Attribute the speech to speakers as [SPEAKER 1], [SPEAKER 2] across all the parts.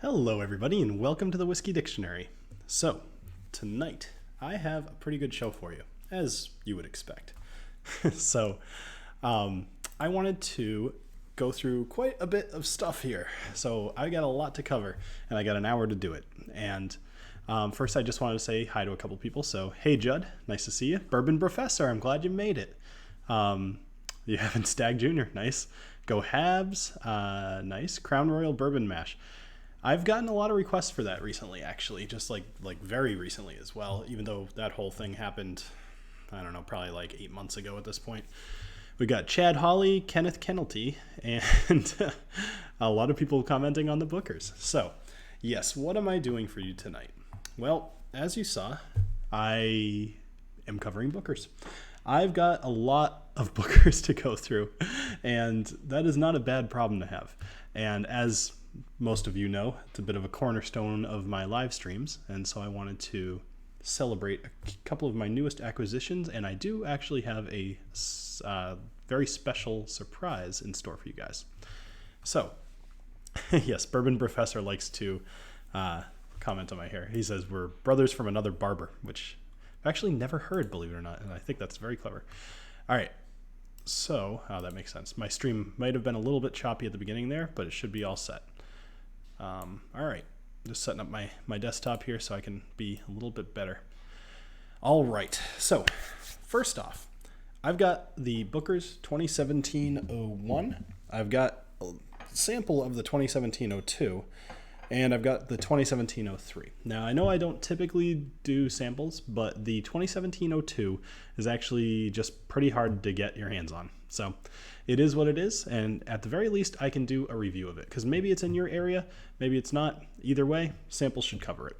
[SPEAKER 1] Hello everybody and welcome to the Whiskey Dictionary. So, tonight I have a pretty good show for you, as you would expect. So, I wanted to go through quite a bit of stuff here. So, I got a lot to cover and I got an hour to do it. And first I just wanted to say hi to a couple people. So, hey Judd, nice to see you. Bourbon Professor, I'm glad you made it. You haven't Stag Jr., nice. Go Habs, nice. Crown Royal Bourbon Mash. I've gotten a lot of requests for that recently, actually, just like very recently as well, even though that whole thing happened, I don't know, probably like 8 months ago at this point. We got Chad Hawley, Kenneth Kennelty, and a lot of people commenting on the Bookers. So, yes, what am I doing for you tonight? Well, as you saw, I am covering Bookers. I've got a lot of Bookers to go through, and that is not a bad problem to have. And as most of you know, it's a bit of a cornerstone of my live streams, and so I wanted to celebrate a couple of my newest acquisitions, and I do actually have a very special surprise in store for you guys. So, yes, Bourbon Professor likes to comment on my hair. He says, we're brothers from another barber, which I've actually never heard, believe it or not, and I think that's very clever. All right. So, that makes sense. My stream might have been a little bit choppy at the beginning there, but it should be all set. All right, just setting up my desktop here so I can be a little bit better. All right, so first off, I've got the Booker's 2017-01. I've got a sample of the 2017-02, and I've got the 2017-03. Now, I know I don't typically do samples, but the 2017-02 is actually just pretty hard to get your hands on. So it is what it is, and at the very least, I can do a review of it, because maybe it's in your area, maybe it's not. Either way, samples should cover it.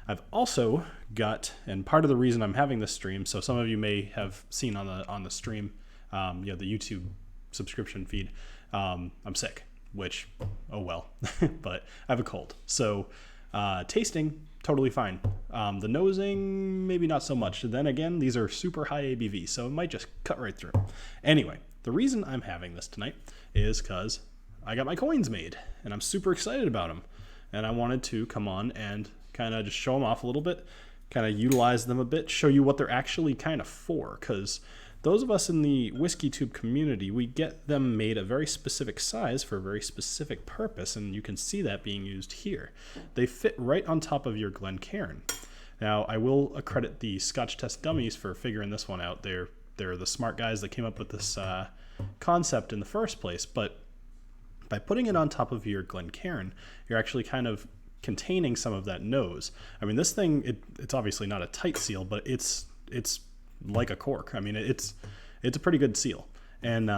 [SPEAKER 1] I've also got, and part of the reason I'm having this stream, so some of you may have seen on the stream, the YouTube subscription feed, I'm sick. Which, oh well, but I have a cold. So tasting, totally fine. The nosing, maybe not so much. Then again, these are super high ABV, so it might just cut right through. Anyway, the reason I'm having this tonight is because I got my coins made, and I'm super excited about them. And I wanted to come on and kind of just show them off a little bit, kind of utilize them a bit, show you what they're actually kind of for, because those of us in the Whiskey Tube community, we get them made a very specific size for a very specific purpose, and you can see that being used here. They fit right on top of your Glencairn. Now, I will accredit the Scotch Test Dummies for figuring this one out. They're the smart guys that came up with this concept in the first place, but by putting it on top of your Glencairn, you're actually kind of containing some of that nose. I mean, this thing, it's obviously not a tight seal, but it's like a cork. I mean, it's a pretty good seal, and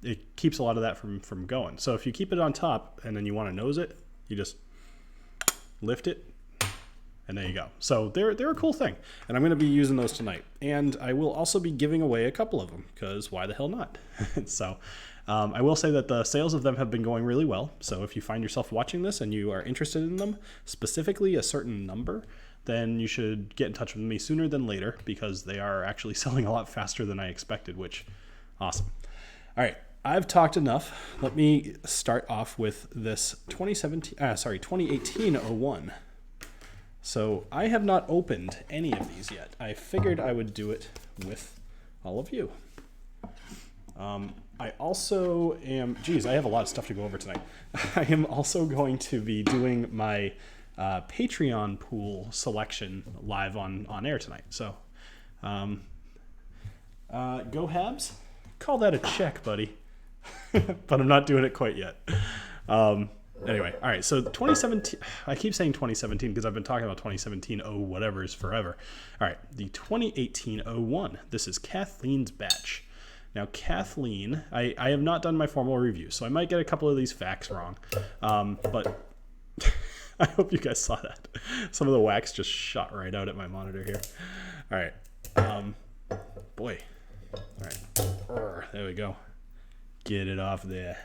[SPEAKER 1] it keeps a lot of that from going. So if you keep it on top and then you want to nose it, you just lift it, and there you go. So they're a cool thing, and I'm going to be using those tonight. And I will also be giving away a couple of them, because why the hell not? So I will say that the sales of them have been going really well. So if you find yourself watching this and you are interested in them, specifically a certain number, then you should get in touch with me sooner than later, because they are actually selling a lot faster than I expected, which, awesome. All right, I've talked enough. Let me start off with this 2018-01. So I have not opened any of these yet. I figured I would do it with all of you. I also am, I have a lot of stuff to go over tonight. I am also going to be doing my Patreon pool selection live on air tonight. So go Habs, call that a check, buddy. But I'm not doing it quite yet. Anyway, all right, so 2017, I keep saying 2017 because I've been talking about 2017 whatever's forever. All right, the 2018-01, this is Kathleen's batch. Now, Kathleen, I have not done my formal review, so I might get a couple of these facts wrong, but I hope you guys saw that. Some of the wax just shot right out at my monitor here. All right. Boy. All right. There we go. Get it off there.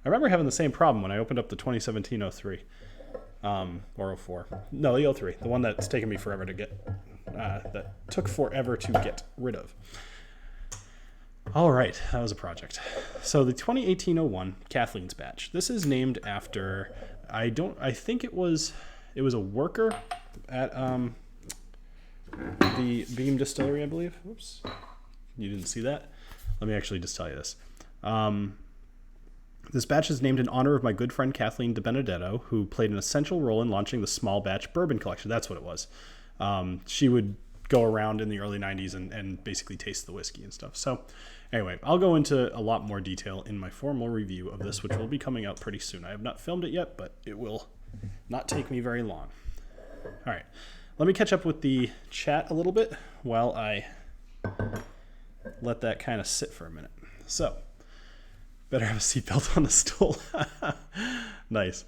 [SPEAKER 1] I remember having the same problem when I opened up the 2017-03. Or 04. No, the 03. The one that's taken me forever to get, that took forever to get rid of. All right, that was a project. So the 2018-01 Kathleen's batch. This is named after I think it was a worker at the Beam Distillery, I believe. Oops. You didn't see that? Let me actually just tell you this. This batch is named in honor of my good friend Kathleen DiBenedetto, who played an essential role in launching the small batch bourbon collection. That's what it was. She would go around in the early 90s and basically taste the whiskey and stuff. So anyway, I'll go into a lot more detail in my formal review of this, which will be coming out pretty soon. I have not filmed it yet, but it will not take me very long. All right, let me catch up with the chat a little bit while I let that kind of sit for a minute. So, better have a seatbelt on the stool. Nice.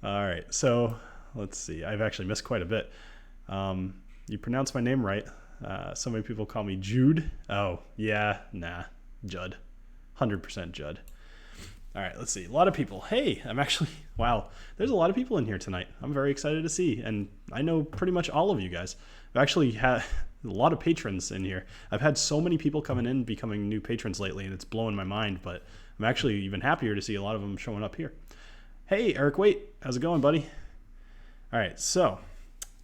[SPEAKER 1] All right, so let's see. I've actually missed quite a bit. You pronounced my name right. So many people call me Jude. Oh, yeah, nah, Judd. 100% Judd. All right, let's see. A lot of people. Hey, wow, there's a lot of people in here tonight. I'm very excited to see, and I know pretty much all of you guys. I've actually had a lot of patrons in here. I've had so many people coming in, becoming new patrons lately, and it's blowing my mind, but I'm actually even happier to see a lot of them showing up here. Hey, Eric Waite, how's it going, buddy? All right, so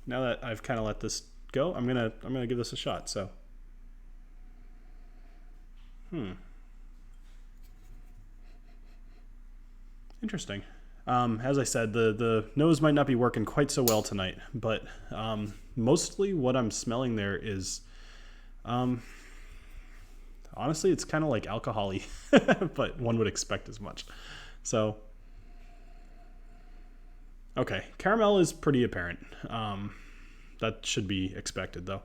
[SPEAKER 1] now that I've kind of let this go, I'm gonna give this a shot. So, interesting. As I said, the nose might not be working quite so well tonight, but mostly what I'm smelling there is, honestly, it's kind of like alcohol-y, but one would expect as much. So, okay, caramel is pretty apparent. That should be expected, though.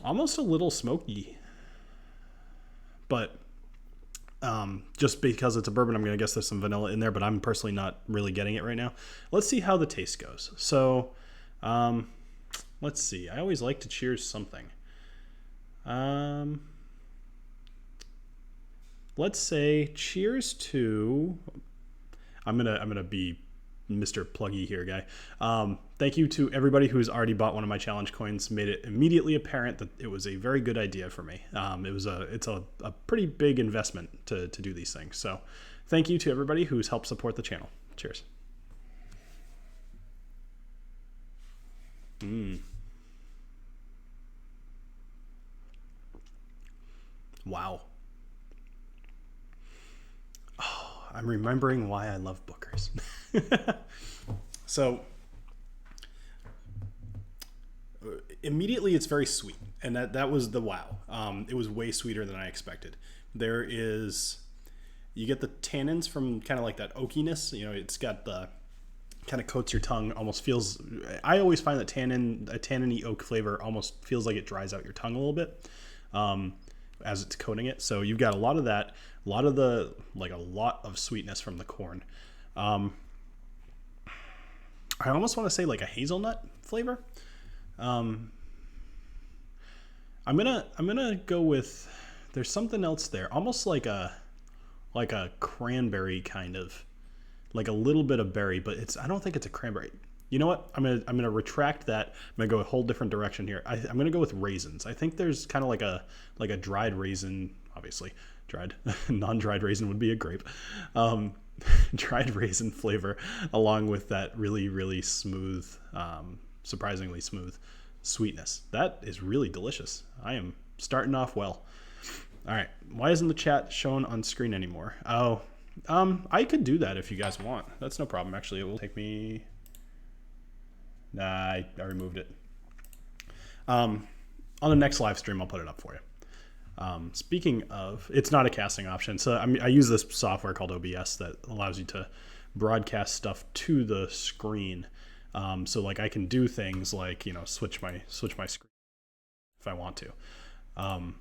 [SPEAKER 1] Almost a little smoky, but just because it's a bourbon, I'm going to guess there's some vanilla in there, but I'm personally not really getting it right now. Let's see how the taste goes. So, let's see. I always like to cheers something. Let's say cheers to. I'm gonna be Mr. Pluggy here, guy. Thank you to everybody who's already bought one of my challenge coins. Made it immediately apparent that it was a very good idea for me. It's a pretty big investment to do these things. So thank you to everybody who's helped support the channel. Cheers. Wow. Oh, I'm remembering why I love Booker's. So immediately it's very sweet, and that was the wow. It was way sweeter than I expected. You get the tannins from kind of like that oakiness. You know, it's got the kind of coats your tongue, almost feels. I always find that a tanniny oak flavor almost feels like it dries out your tongue a little bit as it's coating it. So you've got a lot of that, a lot of sweetness from the corn. I almost want to say like a hazelnut flavor. I'm gonna go with. There's something else there, almost like a cranberry kind of, like a little bit of berry, but I don't think it's a cranberry. You know what? I'm gonna retract that. I'm gonna go a whole different direction here. I'm gonna go with raisins. I think there's kind of like a dried raisin. Obviously, dried non-dried raisin would be a grape. Dried raisin flavor, along with that really, really smooth, surprisingly smooth sweetness. That is really delicious. I am starting off well. All right. Why isn't the chat shown on screen anymore? Oh, I could do that if you guys want. That's no problem. Actually, it will take me. Nah, I removed it. On the next live stream, I'll put it up for you. Speaking of, it's not a casting option. So I use this software called OBS that allows you to broadcast stuff to the screen. So like I can do things like, switch my screen if I want to.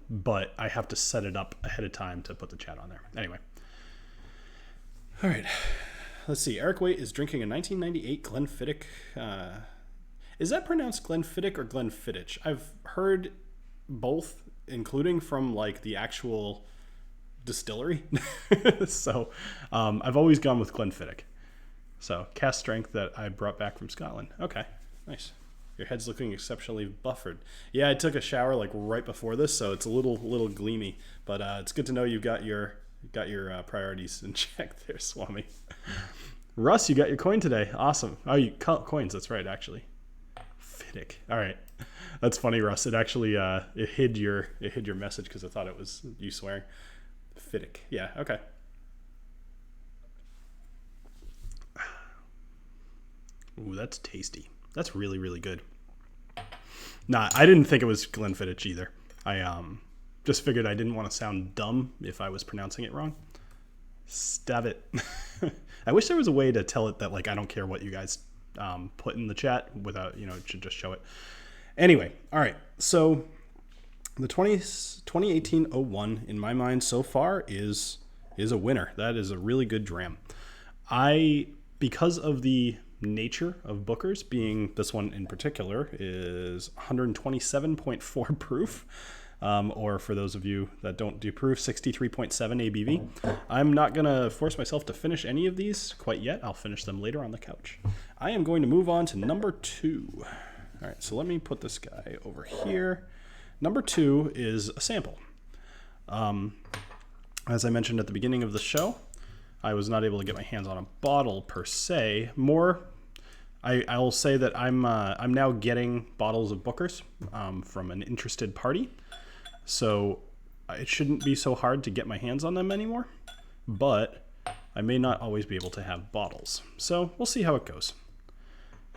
[SPEAKER 1] But I have to set it up ahead of time to put the chat on there. Anyway. All right. Let's see. Eric Waite is drinking a 1998 Glenfiddich. Is that pronounced Glenfiddich or Glenfiddich? I've heard both, including from like the actual distillery. So I've always gone with Glenfiddich. So cask strength that I brought back from Scotland. Okay, nice. Your head's looking exceptionally buffered. Yeah, I took a shower like right before this, so it's a little gleamy. But it's good to know you've got your got your priorities in check there, Swami. Russ, you got your coin today. Awesome. Oh, you coins. That's right, actually. Fiddick. All right. That's funny, Russ. It actually it hid your message because I thought it was you swearing. Fiddick. Yeah. Okay. Ooh, that's tasty. That's really, really good. Nah, I didn't think it was Glenfiddich either. I just figured I didn't want to sound dumb if I was pronouncing it wrong. Stab it. I wish there was a way to tell it that, like, I don't care what you guys put in the chat without, it should just show it. Anyway, all right. So the 2018-01 in my mind so far is a winner. That is a really good dram. Because of the nature of Booker's, being this one in particular is 127.4 proof. Or for those of you that don't do proof, 63.7 ABV. I'm not going to force myself to finish any of these quite yet. I'll finish them later on the couch. I am going to move on to number 2. All right, so let me put this guy over here. Number 2 is a sample. As I mentioned at the beginning of the show, I was not able to get my hands on a bottle per se. I will say that I'm now getting bottles of Booker's from an interested party. So it shouldn't be so hard to get my hands on them anymore, but I may not always be able to have bottles. So we'll see how it goes.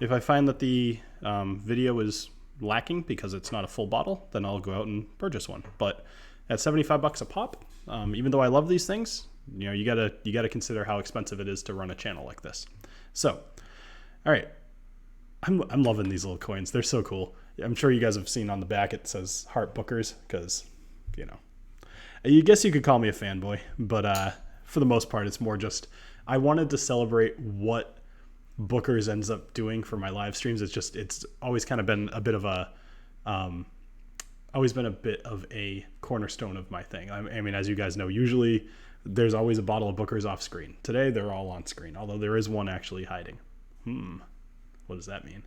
[SPEAKER 1] If I find that the video is lacking because it's not a full bottle, then I'll go out and purchase one. But at $75 a pop, even though I love these things, you gotta consider how expensive it is to run a channel like this. So, all right, I'm loving these little coins. They're so cool. I'm sure you guys have seen on the back it says Heart Booker's because, I guess you could call me a fanboy, but for the most part, it's more just I wanted to celebrate what Booker's ends up doing for my live streams. It's always kind of been a bit of a cornerstone of my thing. I mean, as you guys know, usually there's always a bottle of Booker's off screen. Today, they're all on screen, although there is one actually hiding. What does that mean?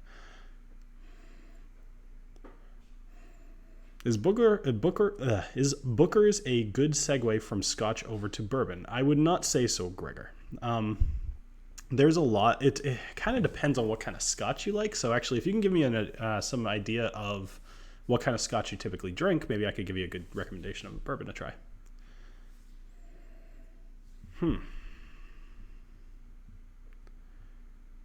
[SPEAKER 1] Is Booker's a good segue from Scotch over to bourbon? I would not say so, Gregor. There's a lot. It kind of depends on what kind of Scotch you like. So actually, if you can give me some idea of what kind of Scotch you typically drink, maybe I could give you a good recommendation of a bourbon to try.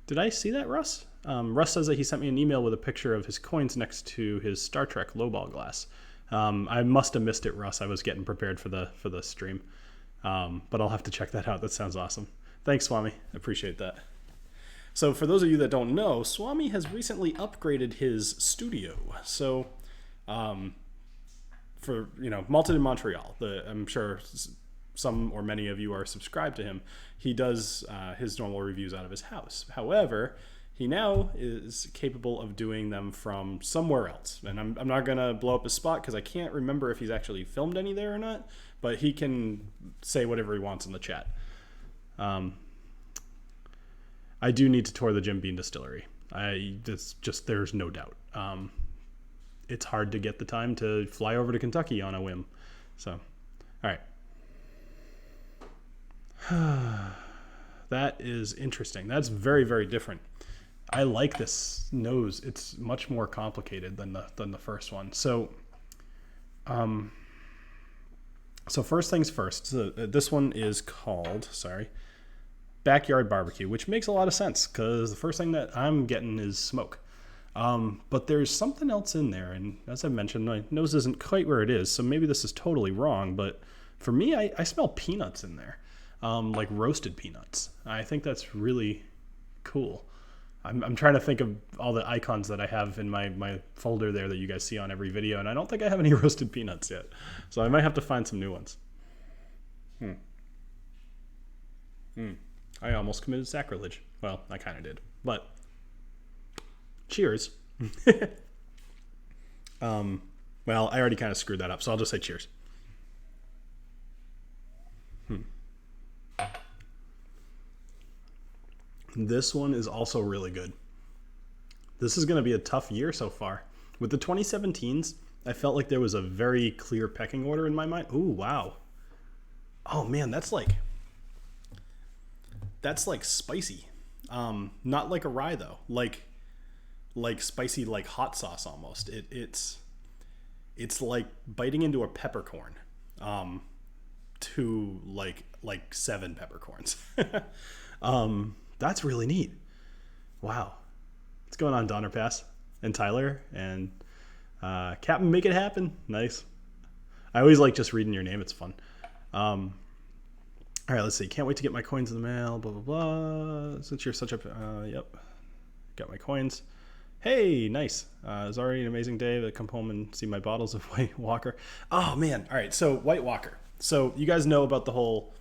[SPEAKER 1] Did I see that, Russ? Russ says that he sent me an email with a picture of his coins next to his Star Trek lowball glass. I must have missed it, Russ. I was getting prepared for the stream, but I'll have to check that out. That sounds awesome. Thanks, Swami. I appreciate that. So for those of you that don't know, Swami has recently upgraded his studio. So for Malted in Montreal, I'm sure some or many of you are subscribed to him. He does his normal reviews out of his house. However, he now is capable of doing them from somewhere else. And I'm not going to blow up his spot because I can't remember if he's actually filmed any there or not, but he can say whatever he wants in the chat. I do need to tour the Jim Beam distillery. There's no doubt. It's hard to get the time to fly over to Kentucky on a whim. So, all right. That is interesting. That's very, very different. I like this nose. It's much more complicated than the first one. So, first things first. So this one is called Backyard Barbecue, which makes a lot of sense because the first thing that I'm getting is smoke. But there's something else in there, and as I mentioned, my nose isn't quite where it is, so maybe this is totally wrong. But for me, I smell peanuts in there, like roasted peanuts. I think that's really cool. I'm trying to think of all the icons that I have in my folder there that you guys see on every video, and I don't think I have any roasted peanuts yet. So I might have to find some new ones. I almost committed sacrilege. Well, I kind of did, but cheers. Well, I already kind of screwed that up, so I'll just say cheers. This one is also really good. This is going to be a tough year so far. With the 2017s, I felt like there was a very clear pecking order in my mind. Ooh, wow. Oh man, that's like spicy. Not like a rye though. Like spicy, like hot sauce almost. It's like biting into a peppercorn. To like 7 peppercorns. That's really neat. Wow. What's going on, Donner Pass and Tyler and Captain Make It Happen? Nice. I always like just reading your name. It's fun. All right, let's see. Can't wait to get my coins in the mail. Blah, blah, blah. Since you're such a... yep. Got my coins. Hey, nice. It's already an amazing day to come home and see my bottles of White Walker. Oh, man. All right, so White Walker. So you guys know about the whole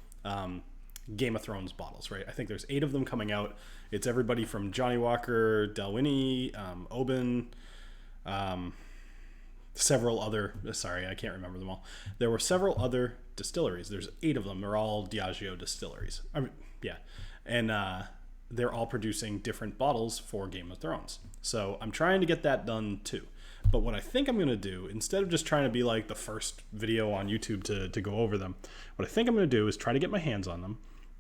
[SPEAKER 1] Game of Thrones bottles, right? I think there's 8 of them coming out. It's everybody from Johnny Walker, Dalwhinnie, Oban, several other... Sorry, I can't remember them all. There were several other distilleries. There's 8 of them. They're all Diageo distilleries. I mean, yeah. And they're all producing different bottles for Game of Thrones. So I'm trying to get that done too. But what I think I'm going to do, instead of just trying to be like the first video on YouTube to go over them, what I think I'm going to do is try to get my hands on them.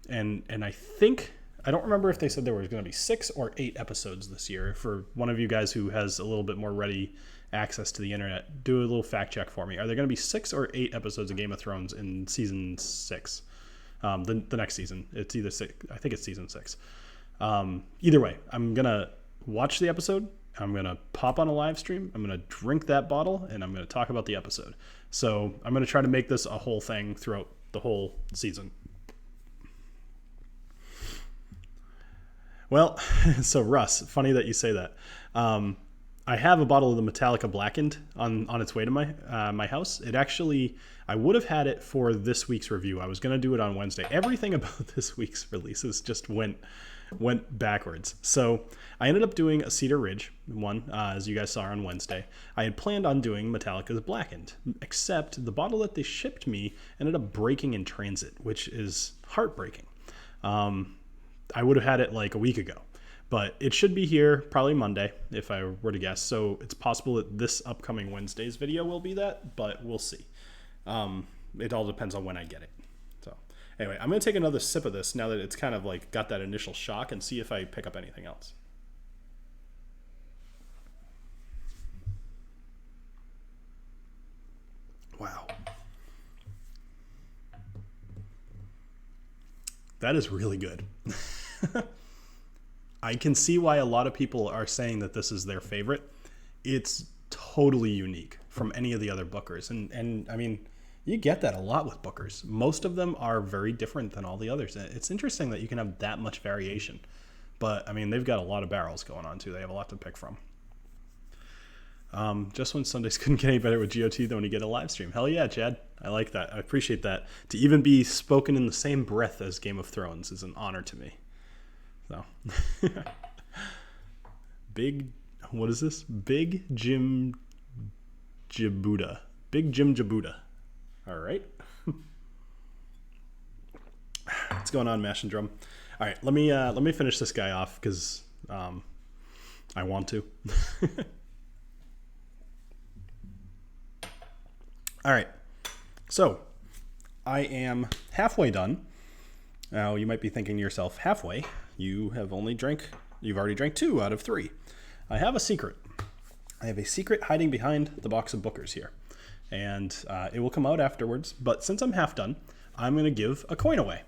[SPEAKER 1] And I think, I don't remember if they said there was going to be 6 or 8 episodes this year. For one of you guys who has a little bit more ready access to the internet, do a little fact check for me. Are there going to be 6 or 8 episodes of Game of Thrones in season 6? The next season. It's either 6, I think it's season 6. Either way, I'm going to watch the episode. I'm going to pop on a live stream. I'm going to drink that bottle, and I'm going to talk about the episode. So I'm going to try to make this a whole thing throughout the whole season. Well, so Russ, funny that you say that. I have a bottle of the Metallica Blackened on its way to my house. It actually, I would have had it for this week's review. I was going to do it on Wednesday. Everything about this week's releases just went backwards. So I ended up doing a Cedar Ridge one, as you guys saw on Wednesday. I had planned on doing Metallica's Blackened, except the bottle that they shipped me ended up breaking in transit, which is heartbreaking. I would have had it like a week ago, but it should be here probably Monday if I were to guess. So it's possible that this upcoming Wednesday's video will be that, but we'll see. It all depends on when I get it. So anyway, I'm going to take another sip of this now that it's kind of like got that initial shock and see if I pick up anything else. Wow. That is really good. I can see why a lot of people are saying that this is their favorite. It's totally unique from any of the other Bookers. And I mean, you get that a lot with Bookers. Most of them are very different than all the others. It's interesting that you can have that much variation. But I mean, they've got a lot of barrels going on too. They have a lot to pick from. Just when Sundays couldn't get any better with GOT than when you get a live stream. Hell yeah, Chad. I like that. I appreciate that. To even be spoken in the same breath as Game of Thrones is an honor to me. So, what is this? Big Jim Jabuda. Big Jim Jabuda. All right. What's going on, Mash and Drum? All right, let me finish this guy off because I want to. All right, so I am halfway done. Now you might be thinking to yourself, halfway? You've already drank 2 out of 3. I have a secret. I have a secret hiding behind the box of Bookers here, and it will come out afterwards. But since I'm half done, I'm going to give a coin away.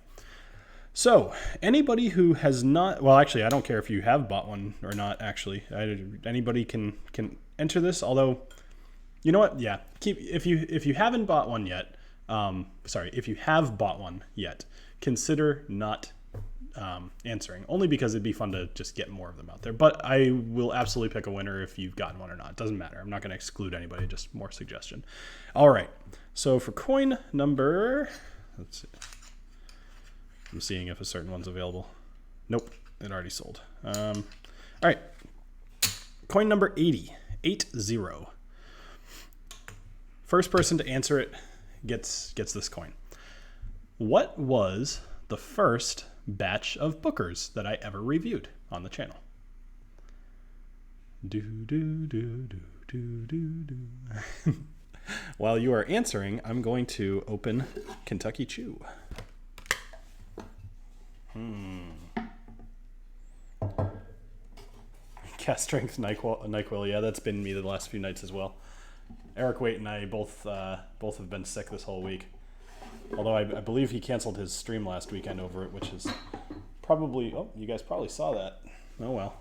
[SPEAKER 1] So anybody who has not, well, actually, I don't care if you have bought one or not. Actually, anybody can enter this. Although, you know what? Yeah, if you haven't bought one yet, if you have bought one yet, consider not answering, only because it'd be fun to just get more of them out there. But I will absolutely pick a winner if you've gotten one or not. It doesn't matter. I'm not going to exclude anybody, just more suggestion. All right. So for coin number, let's see. I'm seeing if a certain one's available. Nope, it already sold. All right. Coin number 80. First person to answer it gets this coin. What was the first batch of Bookers that I ever reviewed on the channel? While you are answering, I'm going to open Kentucky Chew. Cast strength NyQuil. Yeah, that's been me the last few nights as well. Eric Waite and I both have been sick this whole week. Although I believe he canceled his stream last weekend over it, which is probably... Oh, you guys probably saw that. Oh well.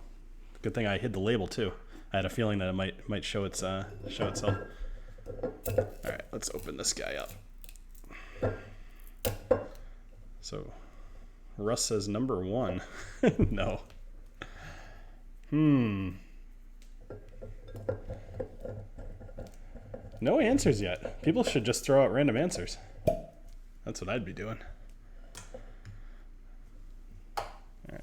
[SPEAKER 1] Good thing I hid the label too. I had a feeling that it might show itself. All right, let's open this guy up. So, Russ says number 1. No. No answers yet. People should just throw out random answers. That's what I'd be doing. All right.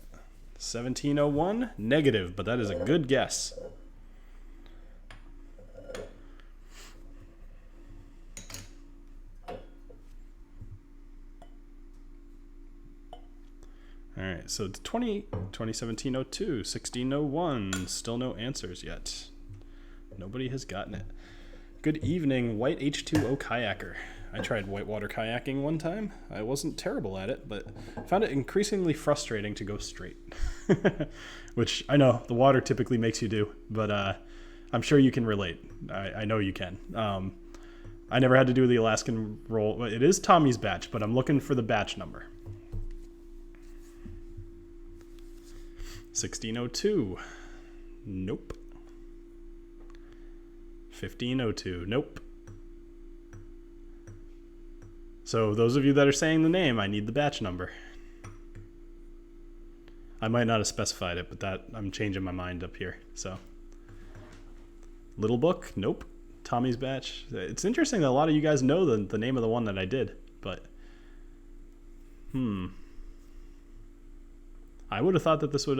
[SPEAKER 1] 1701, negative, but that is a good guess. All right, so it's 2017-02, 1601, still no answers yet. Nobody has gotten it. Good evening, White H2O Kayaker. I tried whitewater kayaking one time. I wasn't terrible at it, but found it increasingly frustrating to go straight. Which I know the water typically makes you do, but I'm sure you can relate. I know you can. I never had to do the Alaskan roll. It is Tommy's batch, but I'm looking for the batch number. 1602. Nope. 1502. Nope. So those of you that are saying the name, I need the batch number. I might not have specified it, but that I'm changing my mind up here. So Little Book. Nope. Tommy's batch. It's interesting that a lot of you guys know the name of the one that I did, but I would have thought that this would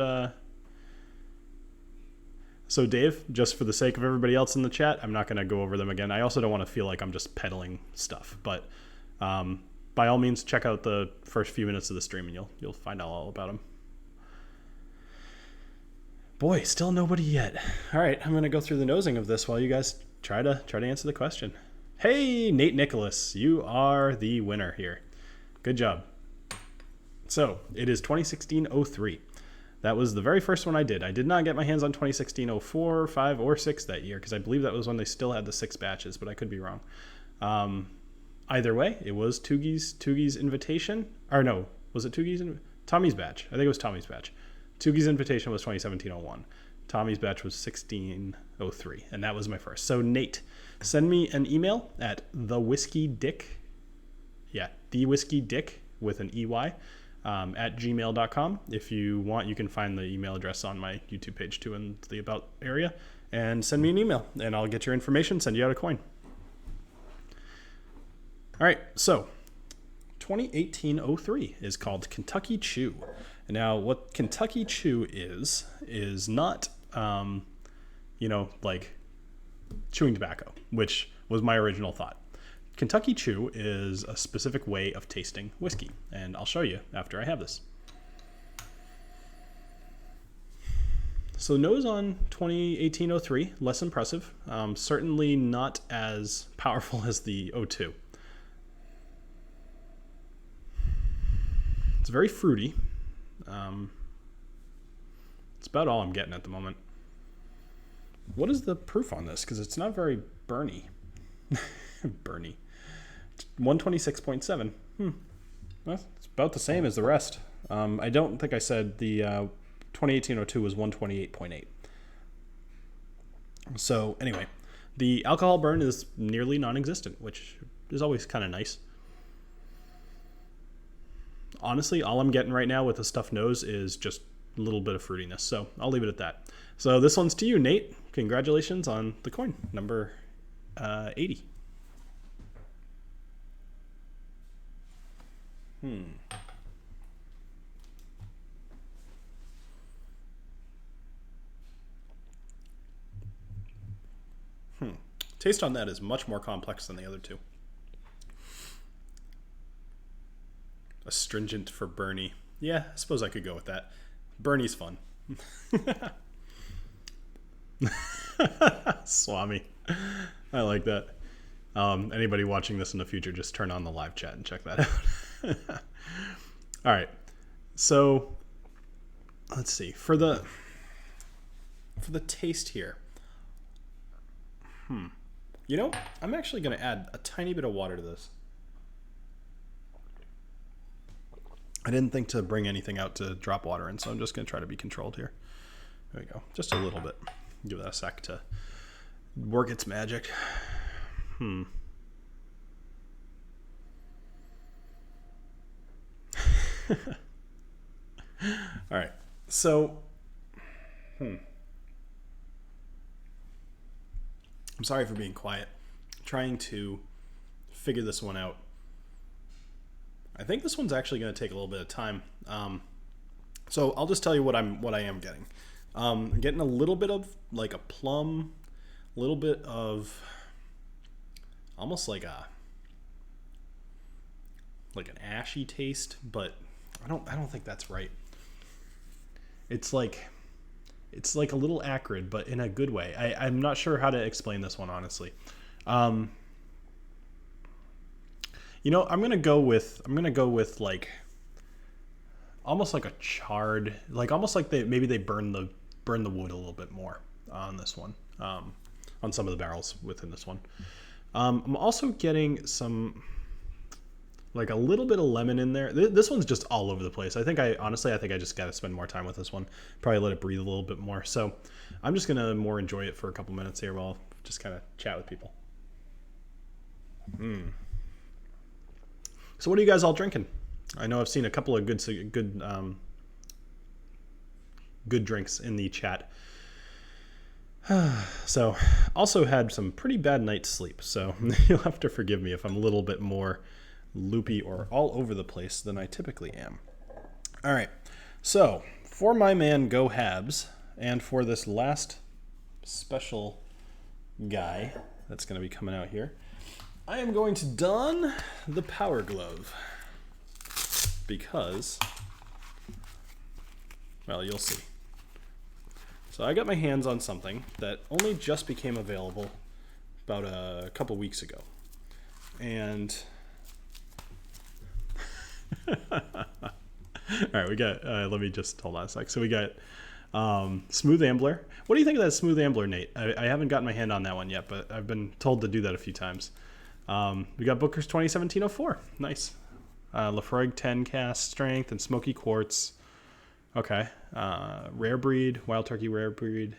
[SPEAKER 1] So Dave, just for the sake of everybody else in the chat, I'm not going to go over them again. I also don't want to feel like I'm just peddling stuff, but by all means, check out the first few minutes of the stream and you'll find out all about them. Boy, still nobody yet. All right, I'm going to go through the nosing of this while you guys try to answer the question. Hey, Nate Nicholas, you are the winner here. Good job. So it is 2016-03. That was the very first one I did. I did not get my hands on 2016-04, 5, or 6 that year because I believe that was when they still had the 6 batches, but I could be wrong. Either way, it was Tugi's invitation. Or no, was it Tommy's batch? I think it was Tommy's batch. Tugi's invitation was 2017-01. Tommy's batch was 16-03, and that was my first. So Nate, send me an email at thewhiskeydick. Yeah, thewhiskeydick with an EY. At gmail.com. If you want, you can find the email address on my YouTube page too in the About area, and send me an email and I'll get your information, send you out a coin. All right, so 2018-03 is called Kentucky Chew. Now, what Kentucky Chew is not, like chewing tobacco, which was my original thought. Kentucky Chew is a specific way of tasting whiskey, and I'll show you after I have this. So nose on 2018-03, less impressive. Certainly not as powerful as the 02. It's very fruity. It's about all I'm getting at the moment. What is the proof on this? Because it's not very burny. Burny. 126.7. Well, it's about the same as the rest. I don't think I said the 2018-02 was 128.8. So anyway, the alcohol burn is nearly non-existent, which is always kind of nice. Honestly, all I'm getting right now with the stuffed nose is just a little bit of fruitiness. So I'll leave it at that. So this one's to you, Nate. Congratulations on the coin, number 80. Taste on that is much more complex than the other two. Astringent for Bernie. Yeah, I suppose I could go with that. Bernie's fun. Swami. I like that. Anybody watching this in the future, just turn on the live chat and check that out. All right. So let's see. For the taste here. You know, I'm actually going to add a tiny bit of water to this. I didn't think to bring anything out to drop water in, so I'm just going to try to be controlled here. There we go. Just a little bit. Give that a sec to work its magic. All right. So, I'm sorry for being quiet. I'm trying to figure this one out. I think this one's actually going to take a little bit of time. So I'll just tell you what I am getting. I'm getting a little bit of like a plum, a little bit of almost like an ashy taste, but I don't think that's right. It's like a little acrid, but in a good way. I'm not sure how to explain this one, honestly. You know, I'm gonna go with like almost like a charred, like almost like they burn the wood a little bit more on this one, on some of the barrels within this one. I'm also getting some like a little bit of lemon in there. This one's just all over the place. I think I just got to spend more time with this one. Probably let it breathe a little bit more. So I'm just gonna more enjoy it for a couple minutes here while just kind of chat with people. So what are you guys all drinking? I know I've seen a couple of good drinks in the chat. So also had some pretty bad night's sleep. So you'll have to forgive me if I'm a little bit more loopy or all over the place than I typically am. All right. So for my man Go Habs, and for this last special guy that's going to be coming out here, I am going to don the Power Glove because, well, you'll see. So I got my hands on something that only just became available about a couple weeks ago. And all right, we got, let me just hold on a sec. So we got Smooth Ambler. What do you think of that Smooth Ambler, Nate? I haven't gotten my hand on that one yet, but I've been told to do that a few times. We got Booker's 2017-04. Nice. Lafroig 10 cast strength and smoky quartz. Okay. Rare breed, wild turkey rare breed.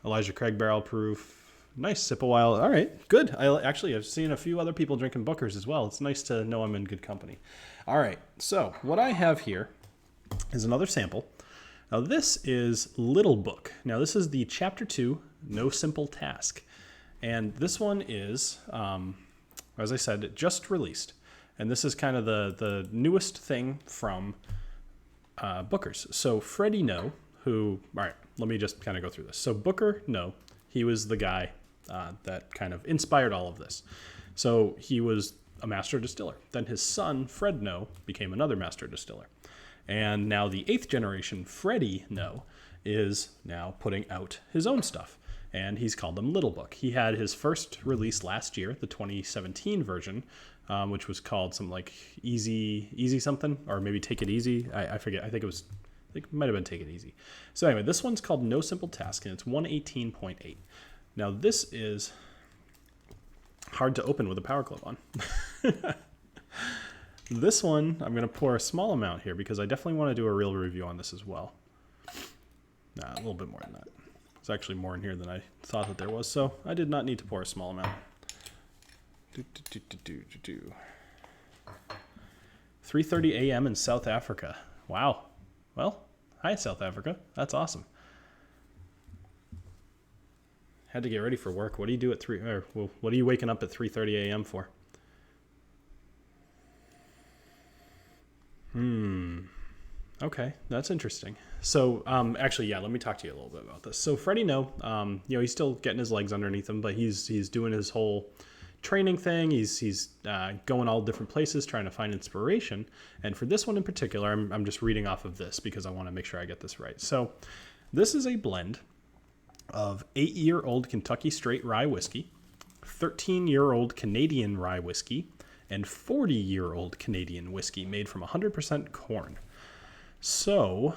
[SPEAKER 1] Elijah Craig barrel proof. Nice. Sip a while. All right. Good. I've seen a few other people drinking Booker's as well. It's nice to know I'm in good company. All right. So what I have here is another sample. Now this is Little Book. Now this is the Chapter 2, No Simple Task. And this one is, as I said, just released. And this is kind of the newest thing from Booker's. So Freddie No, who, all right, let me just kind of go through this. So Booker No, he was the guy that kind of inspired all of this. So he was a master distiller. Then his son, Fred No, became another master distiller. And now the 8th generation, Freddie No, is now putting out his own stuff. And he's called them Little Book. He had his first release last year, the 2017 version, which was called something like Easy something, or maybe Take It Easy. I forget. I think it might have been Take It Easy. So anyway, this one's called No Simple Task, and it's 118.8. Now this is hard to open with a Power Glove on. This one, I'm going to pour a small amount here because I definitely want to do a real review on this as well. Nah, a little bit more than that. There's actually more in here than I thought that there was, so I did not need to pour a small amount. 3:30 a.m. in South Africa. Wow. Well, hi South Africa. That's awesome. Had to get ready for work. What do you do at what are you waking up at 3:30 a.m. for? Okay, that's interesting. So, actually, yeah, let me talk to you a little bit about this. So, Freddie No, he's still getting his legs underneath him, but he's doing his whole training thing. He's going all different places trying to find inspiration. And for this one in particular, I'm just reading off of this because I want to make sure I get this right. So, this is a blend of 8-year-old Kentucky straight rye whiskey, 13-year-old Canadian rye whiskey, and 40-year-old Canadian whiskey made from 100% corn. So,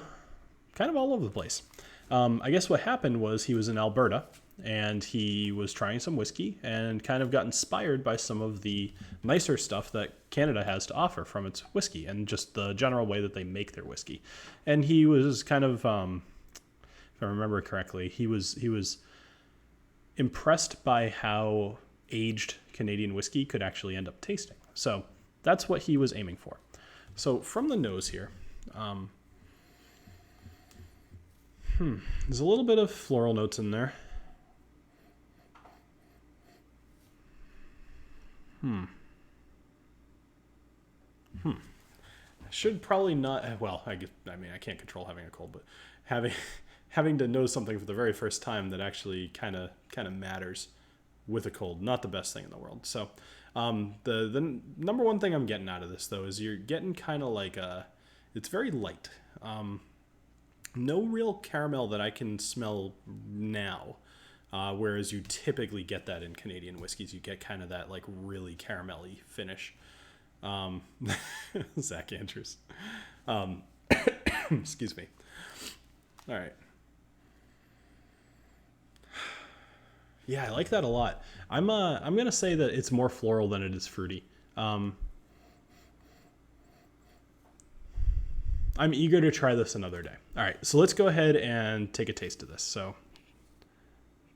[SPEAKER 1] kind of all over the place. I guess what happened was he was in Alberta and he was trying some whiskey and kind of got inspired by some of the nicer stuff that Canada has to offer from its whiskey and just the general way that they make their whiskey. And he was kind of, if I remember correctly, he was impressed by how aged Canadian whiskey could actually end up tasting. So that's what he was aiming for. So from the nose here, there's a little bit of floral notes in there. Should probably not. Well, I mean, I can't control having a cold, but having to know something for the very first time that actually kind of matters with a cold, not the best thing in the world. So, the number one thing I'm getting out of this though is you're getting kind of like it's very light. No real caramel that I can smell now. Whereas you typically get that in Canadian whiskeys. You get kind of that like really caramelly finish. Zach Andrews. Excuse me. All right. Yeah, I like that a lot. I'm gonna say that it's more floral than it is fruity. I'm eager to try this another day. All right, so let's go ahead and take a taste of this. So,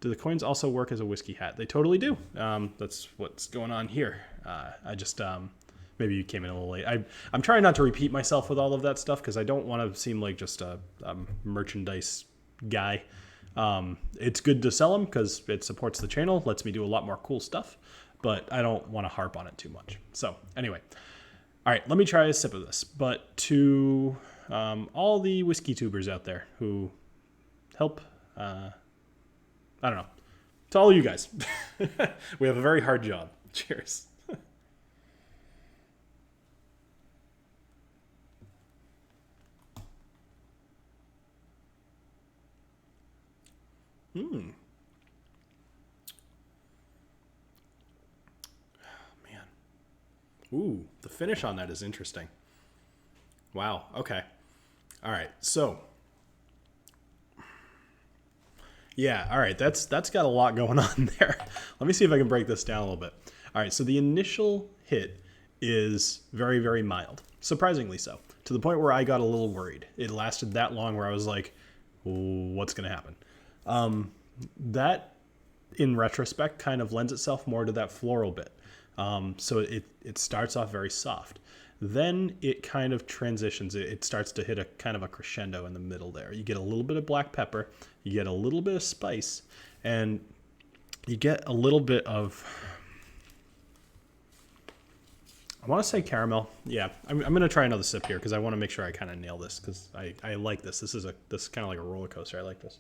[SPEAKER 1] do the coins also work as a whiskey hat? They totally do. That's what's going on here. I just maybe you came in a little late. I'm trying not to repeat myself with all of that stuff because I don't want to seem like just a merchandise guy. It's good to sell them because it supports the channel, lets me do a lot more cool stuff, but I don't want to harp on it too much. So anyway, all right, let me try a sip of this. But to all the whiskey tubers out there who help, I don't know, to all you guys, we have a very hard job. Cheers. Man. Ooh, the finish on that is interesting. Wow. Okay. All right. So, yeah. All right. That's got a lot going on there. Let me see if I can break this down a little bit. All right. So the initial hit is very, very mild, surprisingly so, to the point where I got a little worried. It lasted that long where I was like, what's going to happen? That, in retrospect, kind of lends itself more to that floral bit. So it starts off very soft. Then it kind of transitions. It starts to hit a kind of a crescendo in the middle there. You get a little bit of black pepper. You get a little bit of spice. And you get a little bit of... I want to say caramel. Yeah, I'm going to try another sip here because I want to make sure I kind of nail this because I like this. This is kind of like a roller coaster. I like this.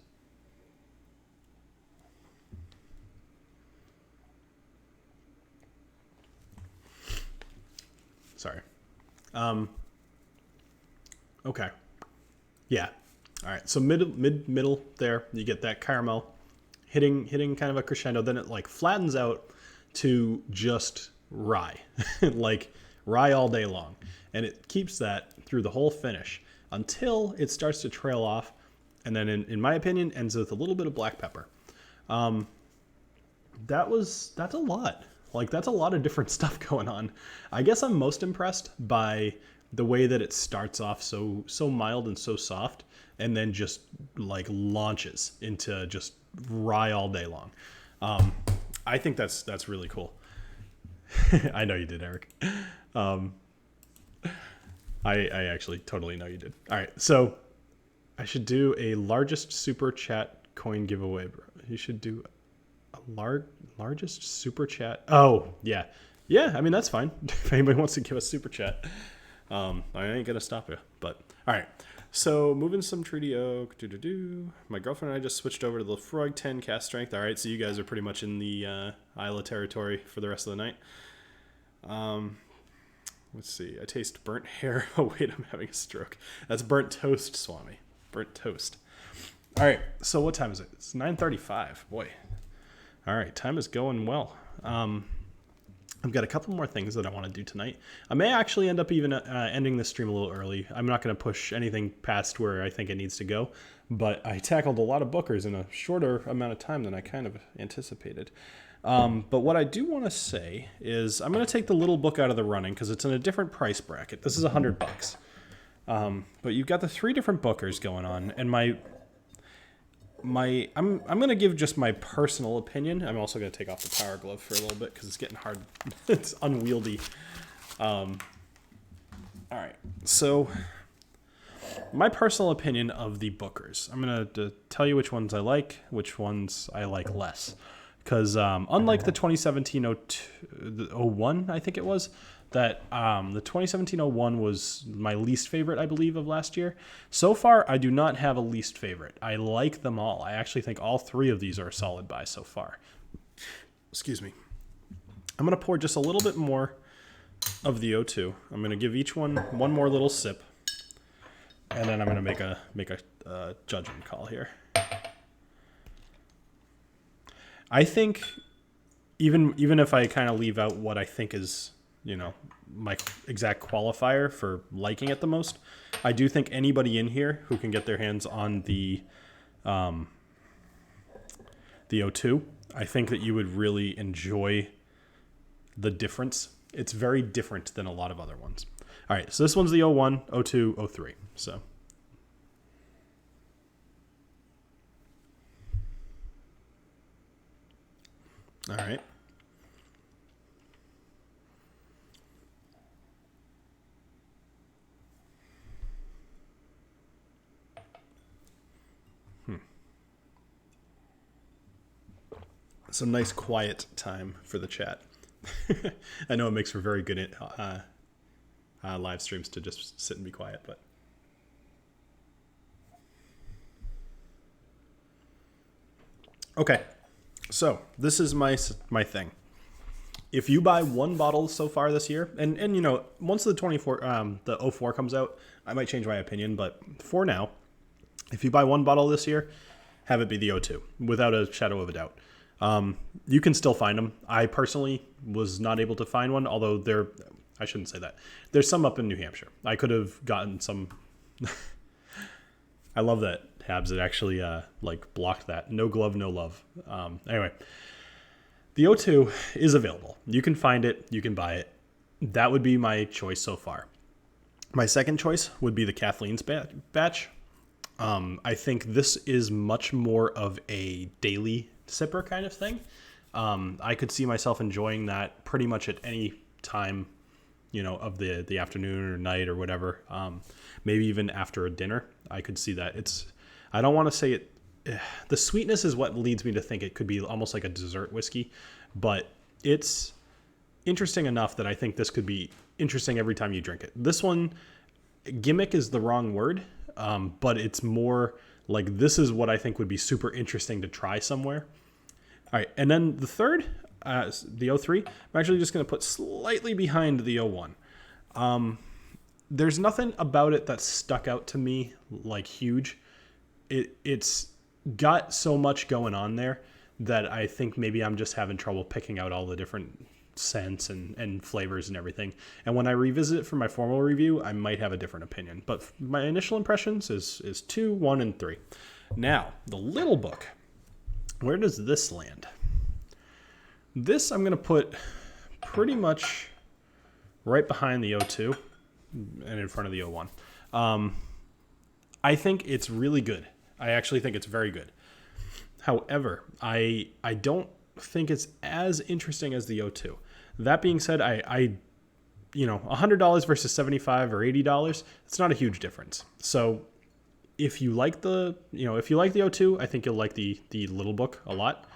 [SPEAKER 1] Sorry. Okay. Yeah. All right. So middle there, you get that caramel hitting kind of a crescendo. Then it like flattens out to just rye, like rye all day long, and it keeps that through the whole finish until it starts to trail off, and then in my opinion ends with a little bit of black pepper. That's a lot. Like, that's a lot of different stuff going on. I guess I'm most impressed by the way that it starts off so mild and so soft, and then just like launches into just rye all day long. I think that's really cool. I know you did, Eric. I actually totally know you did. All right, so I should do a largest super chat coin giveaway, bro. You should do a largest super chat. Oh, yeah. I mean, that's fine. If anybody wants to give us super chat, I ain't gonna stop you. But all right. So moving some Treaty Oak. My girlfriend and I just switched over to the Frog 10 cast strength. All right, so you guys are pretty much in the Isla territory for the rest of the night. Let's see. I taste burnt hair. Oh wait, I'm having a stroke. That's burnt toast, Swami. Burnt toast. All right. So what time is it? It's 9:35. Boy. All right, time is going well. I've got a couple more things that I want to do tonight. I may actually end up even ending the stream a little early. I'm not going to push anything past where I think it needs to go, but I tackled a lot of Bookers in a shorter amount of time than I kind of anticipated. But what I do want to say is I'm going to take the little book out of the running because it's in a different price bracket. This is $100. But you've got the 3 different Bookers going on, and I'm going to give just my personal opinion. I'm also going to take off the power glove for a little bit because it's getting hard. It's unwieldy. All right. So my personal opinion of the Bookers. I'm going to tell you which ones I like, which ones I like less. Because unlike the 2017-01, I think it was, that the 2017-01 was my least favorite, I believe, of last year. So far, I do not have a least favorite. I like them all. I actually think all 3 of these are a solid buy so far. Excuse me. I'm going to pour just a little bit more of the O2. I'm going to give each one more little sip, and then I'm going to make a judgment call here. I think even if I kind of leave out what I think is, my exact qualifier for liking it the most, I do think anybody in here who can get their hands on the O2, I think that you would really enjoy the difference. It's very different than a lot of other ones. All right, so this one's the 01, 02, 03. So all right. Some nice quiet time for the chat. I know it makes for very good live streams to just sit and be quiet, but okay. So this is my thing. If you buy 1 bottle so far this year, and once the 04 comes out, I might change my opinion, but for now, if you buy 1 bottle this year, have it be the O2 without a shadow of a doubt. You can still find them. I personally was not able to find one, although I shouldn't say that. There's some up in New Hampshire. I could have gotten some. I love that Habs. It actually blocked that. No glove, no love. Anyway, the O2 is available. You can find it. You can buy it. That would be my choice so far. My second choice would be the Kathleen's batch. I think this is much more of a daily sipper kind of thing. I could see myself enjoying that pretty much at any time, of the afternoon or night or whatever. Maybe even after a dinner, I could see that. I don't want to say it. The sweetness is what leads me to think it could be almost like a dessert whiskey, but it's interesting enough that I think this could be interesting every time you drink it. This one, gimmick is the wrong word, but it's more like this is what I think would be super interesting to try somewhere. All right, and then the third, the 03, I'm actually just going to put slightly behind the 01. There's nothing about it that stuck out to me like huge. It's got so much going on there that I think maybe I'm just having trouble picking out all the different scents and flavors and everything. And when I revisit it for my formal review, I might have a different opinion. But my initial impressions is 2, 1, and 3. Now, the little book. Where does this land? This I'm going to put pretty much right behind the O2 and in front of the O1. I think it's really good. I actually think it's very good. However, I don't think it's as interesting as the O2. That being said, $100 versus $75 or $80, it's not a huge difference. So if you like the O2, I think you'll like the little book a lot.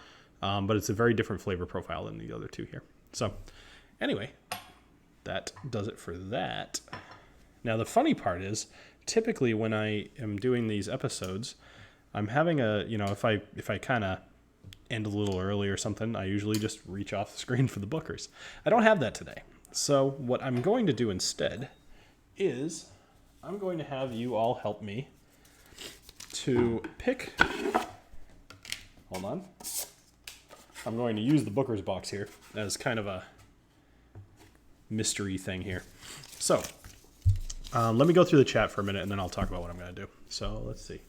[SPEAKER 1] But it's a very different flavor profile than the other two here. So anyway, that does it for that. Now the funny part is, typically when I am doing these episodes, I'm having if I kind of end a little early or something, I usually just reach off the screen for the Bookers. I don't have that today. So what I'm going to do instead is I'm going to have you all help me to pick. Hold on. I'm going to use the Booker's box here as kind of a mystery thing here. So let me go through the chat for a minute, and then I'll talk about what I'm going to do. So let's see.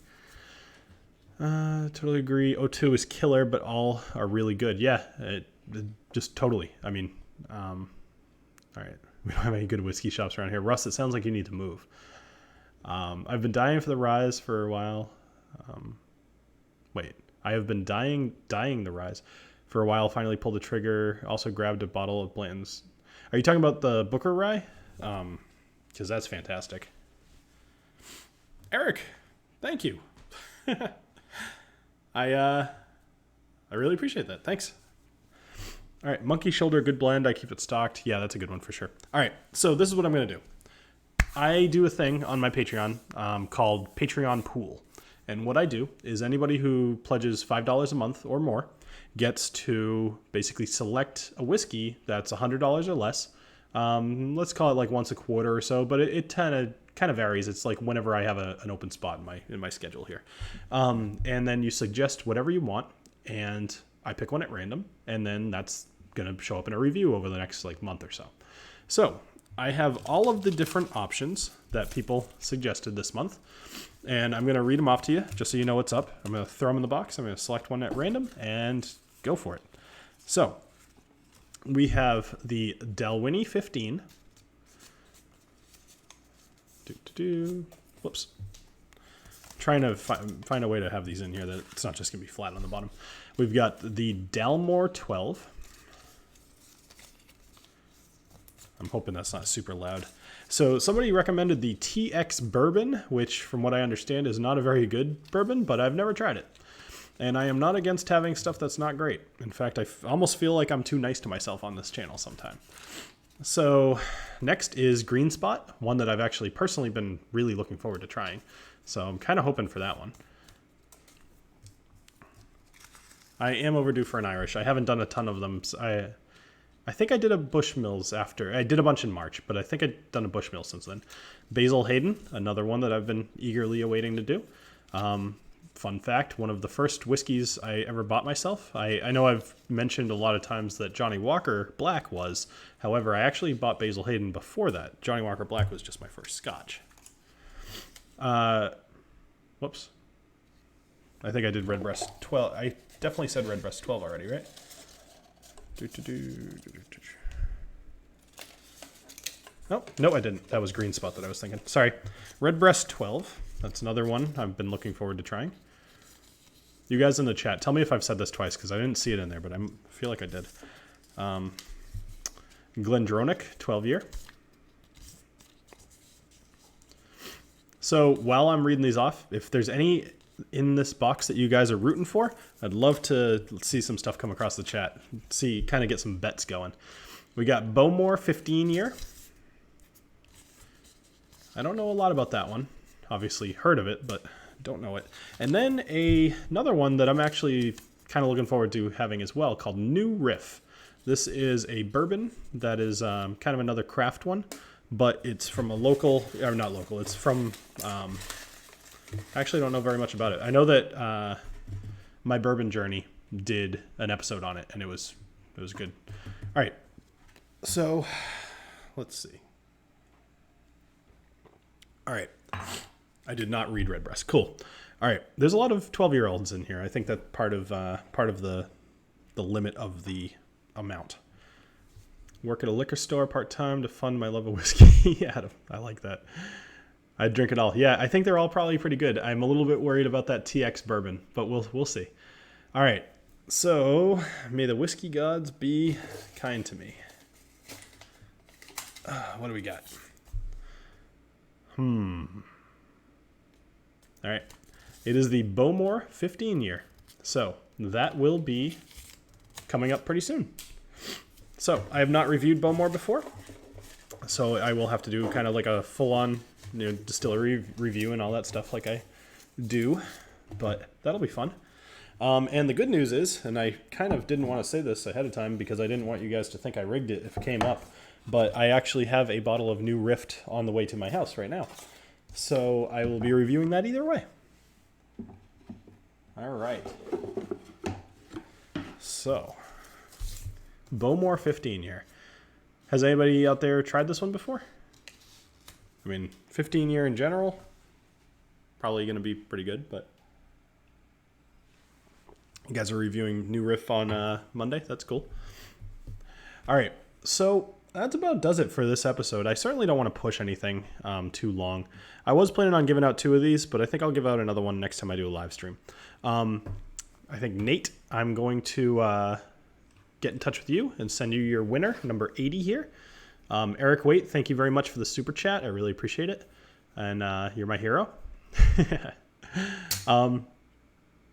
[SPEAKER 1] Totally agree. O2 is killer, but all are really good. Yeah, just totally. I mean, all right. We don't have any good whiskey shops around here. Russ, it sounds like you need to move. I've been dying for the Rise for a while. Wait, I have been dying the Rise for a while. Finally pulled the trigger. Also grabbed a bottle of Blanton's. Are you talking about the Booker Rye? Because that's fantastic. Eric, thank you. I really appreciate that. Thanks. All right, Monkey Shoulder, good blend. I keep it stocked. Yeah, that's a good one for sure. All right, so this is what I'm going to do. I do a thing on my Patreon called Patreon Pool. And what I do is anybody who pledges $5 a month or more gets to basically select a whiskey that's $100 or less. Let's call it like once a quarter or so, but it kind of varies. It's like whenever I have an open spot in my schedule here. And then you suggest whatever you want, and I pick one at random, and then that's going to show up in a review over the next like month or so. So I have all of the different options that people suggested this month, and I'm going to read them off to you just so you know what's up. I'm going to throw them in the box. I'm going to select one at random and go for it. So we have the Dalwhinnie 15. Whoops. Trying to find a way to have these in here that it's not just going to be flat on the bottom. We've got the Dalmore 12. I'm hoping that's not super loud. So somebody recommended the TX Bourbon, which from what I understand is not a very good bourbon, but I've never tried it. And I am not against having stuff that's not great. In fact, I almost feel like I'm too nice to myself on this channel sometime. So next is Green Spot, one that I've actually personally been really looking forward to trying. So I'm kind of hoping for that one. I am overdue for an Irish. I haven't done a ton of them. So I think I did a Bushmills after. I did a bunch in March, but I think I've done a Bushmill since then. Basil Hayden, another one that I've been eagerly awaiting to do. Fun fact, one of the first whiskeys I ever bought myself. I know I've mentioned a lot of times that Johnny Walker Black was. However, I actually bought Basil Hayden before that. Johnny Walker Black was just my first scotch. Whoops. I think I did Redbreast 12. I definitely said Redbreast 12 already, right? Oh, no, I didn't. That was Green Spot that I was thinking. Sorry. Redbreast 12. That's another one I've been looking forward to trying. You guys in the chat, tell me if I've said this twice, because I didn't see it in there, but I feel like I did. Glendronach, 12-year. So while I'm reading these off, if there's any in this box that you guys are rooting for, I'd love to see some stuff come across the chat. Kind of get some bets going. We got Bowmore, 15-year. I don't know a lot about that one. Obviously heard of it, but don't know it. And then another one that I'm actually kind of looking forward to having as well, called New Riff. This is a bourbon that is kind of another craft one, but it's from a local, or not local, it's from, I actually don't know very much about it. I know that My Bourbon Journey did an episode on it, and it was good. All right, so let's see. All right. I did not read Redbreast. Cool. All right. There's a lot of 12-year-olds in here. I think that's part of the limit of the amount. Work at a liquor store part-time to fund my love of whiskey. Yeah, I like that. I'd drink it all. Yeah, I think they're all probably pretty good. I'm a little bit worried about that TX bourbon, but we'll see. All right. So may the whiskey gods be kind to me. What do we got? All right. It is the Bowmore 15-year. So that will be coming up pretty soon. So I have not reviewed Bowmore before. So I will have to do kind of like a full-on distillery review and all that stuff like I do. But that'll be fun. And the good news is, and I kind of didn't want to say this ahead of time because I didn't want you guys to think I rigged it if it came up, but I actually have a bottle of New Rift on the way to my house right now. So I will be reviewing that either way. All right. So, Bowmore 15-year. Has anybody out there tried this one before? I mean, 15 year in general, probably going to be pretty good, but you guys are reviewing New Riff on Monday. That's cool. All right. So that's about does it for this episode. I certainly don't want to push anything too long. I was planning on giving out 2 of these, but I think I'll give out another one next time I do a live stream. I think Nate, I'm going to get in touch with you and send you your winner, number 80 here. Eric Waite, thank you very much for the super chat. I really appreciate it. And you're my hero.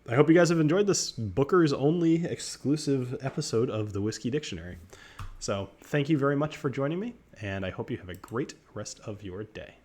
[SPEAKER 1] I hope you guys have enjoyed this Booker's only exclusive episode of the Whiskey Dictionary. So thank you very much for joining me, and I hope you have a great rest of your day.